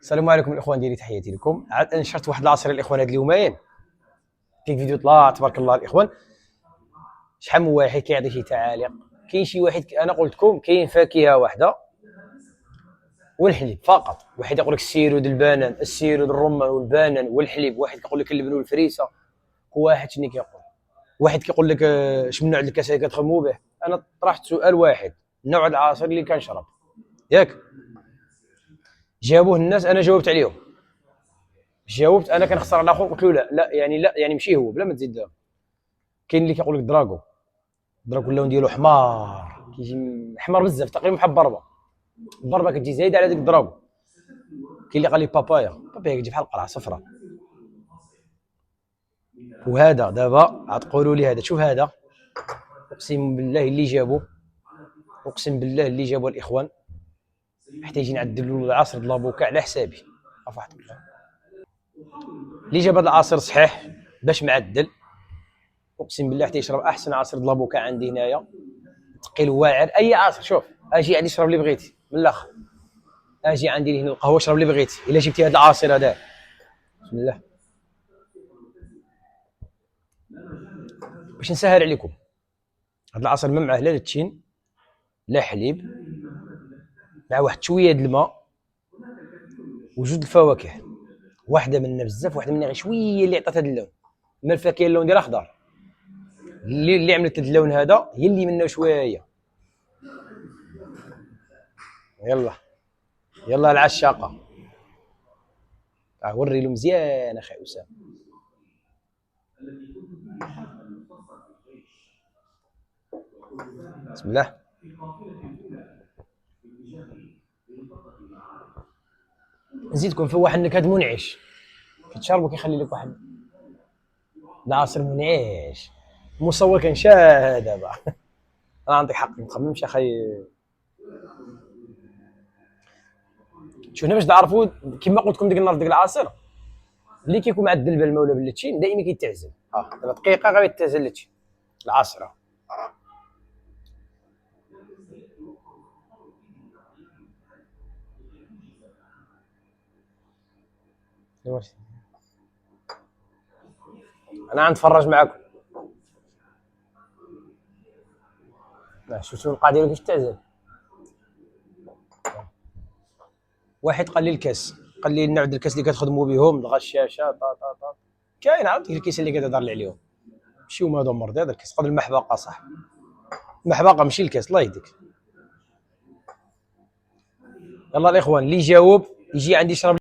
السلام عليكم الاخوان ديالي، تحياتي لكم. عاد نشرت واحد العصير الاخوان هاد اليومين، كاين فيديو طلع تبارك الله الاخوان. شحال من واحد كيعطي شي تعاليق. كاين شي واحد انا قلت لكم كاين فاكهه واحده والحليب فقط. واحد يقول لك السيرود البنان، السيرود الرمان والبنان والحليب. واحد كيقول لك اللبن والفريسه. واحد شنو كيقول؟ واحد كيقول لك اش من نوع الكاس اللي كتخدموا به. انا طرحت سؤال واحد، نوع العصير اللي كنشرب ياك. جاوبوه الناس، انا جاوبت عليهم. جاوبت انا كنخسر على الاخر، قلت له لا يعني ماشي هو، بلا ما تزيد دابا. كاين اللي كيقول لك دراغو. دراغو اللون ديالو حمار، كيجي حمار بزاف، تقريبا بحال البربه. البربه كتجي زايده على ديك دراغو. كاين اللي قال لي بابايا كتجي بحال القرعه صفراء. وهذا دابا غتقولوا لي هذا، شوف هذا، اقسم بالله اللي جابو، اقسم بالله اللي جابوا الاخوان حتى يجي نعدل له العصير د لابوكا على حسابي. افحط اللي جاب هذا العصير صحيح باش معدل، اقسم بالله حتى يشرب احسن عصير د لابوكا عندي هنايا، ثقيل واعر. اي عصير، شوف اجي عندي اشرب اللي بغيتي من الاخر. اجي عندي هنا القهوه اشرب اللي بغيتي. الا جبتي هذا العصير هذا، بسم الله، باش نسهل عليكم، هذا العصير ما معاه لا التشين لا حليب، مع واحد شويه د الماء وجوج الفواكه. واحده منا بزاف، واحده منا غير شويه اللي عطات هذا اللون. من الفاكهه اللون ديالها اخضر، اللي عملت هذا اللون هذا هي اللي منه شويه. يلا يلا العشاقه، وري له مزيان اخي اسامه. بسم الله. نزيدكم في واحد النكهه منعش كتشربوا، كيخلي لك واحد العصير منعش. مصور كنشاه دابا. انا عندك حق، ما تخممش اخي. شوف باش تعرفوا، كما قلت لكم ديك النهار ديك العصير اللي كيكون مع الدلبه ولا باللتشين دائما كيتعزل. دابا دقيقه غير يتعزل التشين العصير. انا غنتفرج معكم. شفتوا القضيه كيفاش تعزل. واحد قال لي الكاس، قال لي النوع ديال الكاس اللي كتخدموا بهم الغشاشه طا طا طا. كاين عاد ديك الكيس اللي كتهضر لي عليهم، ماشي هما هذو مرضي. هذا الكاس قبل المحبقه صح، المحبقه ماشي الكاس، الله يهديك. يلا الاخوان اللي جاوب يجي عندي يشرب